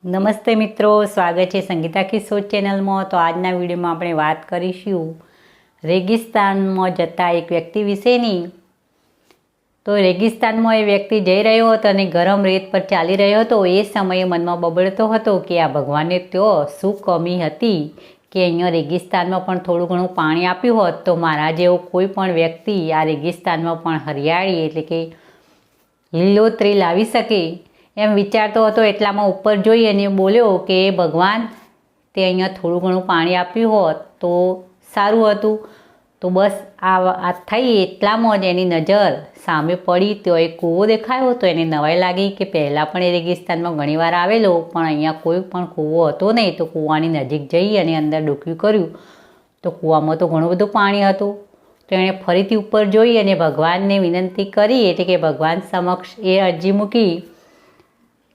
નમસ્તે મિત્રો, સ્વાગત છે સંગીતા કિશોર ચેનલમાં। તો આજના વિડીયોમાં આપણે વાત કરીશું રેગિસ્તાનમાં જતા એક વ્યક્તિ વિશેની। તો રેગિસ્તાનમાં એ વ્યક્તિ જઈ રહ્યો હતો અને ગરમ રેત પર ચાલી રહ્યો હતો। એ સમયે મનમાં બબડતો હતો કે આ ભગવાને ત્યાં શું કમી હતી કે અહીંયા રેગિસ્તાનમાં પણ થોડું ઘણું પાણી આપ્યું હોત તો મારા જેવો કોઈ પણ વ્યક્તિ આ રેગિસ્તાનમાં પણ હરિયાળી એટલે કે લીલોતરી લાવી શકે એમ વિચારતો હતો। એટલામાં ઉપર જોઈ અને બોલ્યો કે ભગવાન, તે અહીંયા થોડું ઘણું પાણી આપ્યું હોત તો સારું હતું। તો બસ આ થઈ એટલામાં જ એની નજર સામે પડી તો એક કૂવો દેખાયો। તો એને નવાઈ લાગી કે પહેલાં પણ એ રેગિસ્તાનમાં ઘણીવાર આવેલો પણ અહીંયા કોઈ પણ કૂવો હતો નહીં। તો કૂવાની નજીક જઈ અને અંદર ડૂબક્યું કર્યું તો કૂવામાં તો ઘણું બધું પાણી હતું। તો એણે ફરીથી ઉપર જોઈ અને ભગવાનને વિનંતી કરી એટલે કે ભગવાન સમક્ષ એ અરજી મૂકી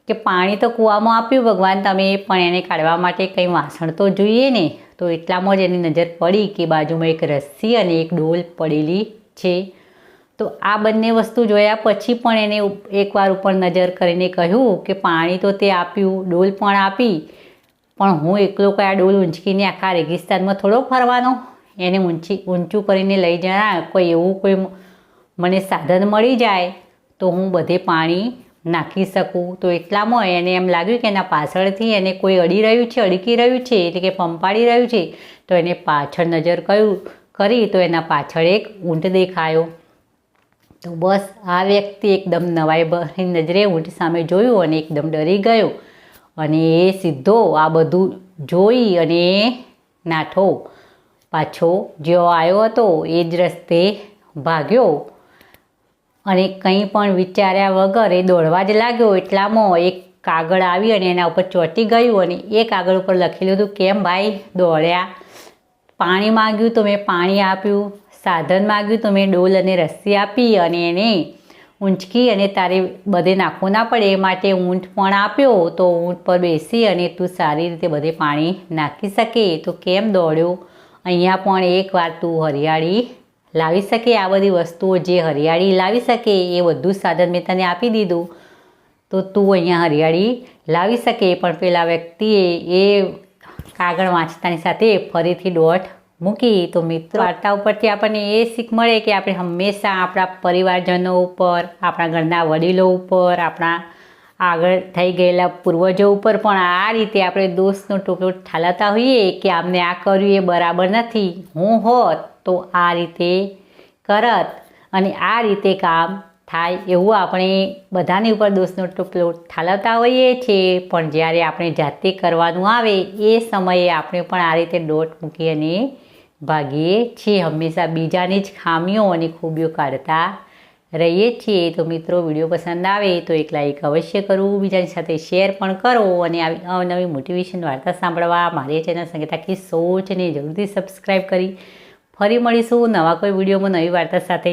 કે પાણી તો કૂવામાં આપ્યું ભગવાન તમે, પણ એને કાઢવા માટે કંઈ વાસણ તો જોઈએ ને। તો એટલામાં જ એની નજર પડી કે બાજુમાં એક રસ્સી અને એક ડોલ પડેલી છે। તો આ બંને વસ્તુ જોયા પછી પણ એને એકવાર ઉપર નજર કરીને કહ્યું કે પાણી તો તે આપ્યું, ડોલ પણ આપી, પણ હું એકલો કયા ડોલ ઊંચકીને આખા રેગિસ્તાનમાં થોડો ફરવાનો? એને ઊંચું કરીને લઈ જણા કોઈ એવું કોઈ મને સાધન મળી જાય તો હું બધે પાણી નાખી શકું। તો એટલામાં એને એમ લાગ્યું કે એના પાછળથી એને કોઈ અડી રહ્યું છે એટલે કે પંપાડી રહ્યું છે। તો એને પાછળ નજર કરી તો એના પાછળ એક ઊંટ દેખાયો। તો બસ આ વ્યક્તિ એકદમ નવાઈ ભરી નજરે ઊંટ સામે જોયું અને એકદમ ડરી ગયો અને એ સીધો આ બધું જોઈ અને નાઠો પાછો જ્યો આવ્યો હતો એ જ રસ્તે ભાગ્યો અને કંઈ પણ વિચાર્યા વગર એ દોડવા જ લાગ્યો। એટલામાં એક કાગળ આવી અને એના ઉપર ચોંટી ગયું અને એ કાગળ ઉપર લખેલું હતું કેમ ભાઈ દોડ્યા? પાણી માગ્યું તો મેં પાણી આપ્યું, સાધન માગ્યું તો મેં ડોલ અને રસ્સી આપી અને એને ઊંચકી અને તારે બધે નાખવું ના પડે એ માટે ઊંટ પણ આપ્યો। તો ઊંટ પર બેસી અને તું સારી રીતે બધે પાણી નાખી શકે તો કેમ દોડ્યો? અહીંયા પણ એકવાર તું હરિયાળી લાવી શકે, આ બધી વસ્તુઓ જે હરિયાળી લાવી શકે એ બધું સાધન મેં તને આપી દીધું તો તું અહીંયા હરિયાળી લાવી શકે। પણ પેલા વ્યક્તિએ એ કાગળ વાંચતાની સાથે ફરીથી દોટ મૂકી। તો મિત્રો વાર્તા ઉપરથી આપણને એ શીખ મળે કે આપણે હંમેશા આપણા પરિવારજનો ઉપર, આપણા ઘરના વડીલો ઉપર, આપણા આગળ થઈ ગયેલા પૂર્વજો ઉપર પણ આ રીતે આપણે દોષનો ટોપલો ઠાલવતા હોઈએ કે આમને આ કર્યું એ બરાબર નથી, હું હોત તો આ રીતે કરત અને આ રીતે કામ થાય એવું આપણે બધાની ઉપર દોષનો ટોપલો ઠાલવતા હોઈએ છીએ। પણ જ્યારે આપણે જાતે કરવાનું આવે એ સમયે આપણે પણ આ રીતે દોટ મૂકી અને ભાગીએ છીએ। હંમેશા બીજાની જ ખામીઓ અને ખૂબીઓ કાઢતા રહીએ છીએ। તો મિત્રો વિડીયો પસંદ આવે તો એક લાઈક અવશ્ય કરવું, બીજાની સાથે શેર પણ કરો અને આવી અવનવી મોટિવેશન વાર્તા સાંભળવા મારી ચેનલ સંગીતા કિશોર ને જરૂરથી સબસ્ક્રાઈબ કરી ફરી મળીશું નવા કોઈ વિડીયોમાં નવી વાર્તા સાથે।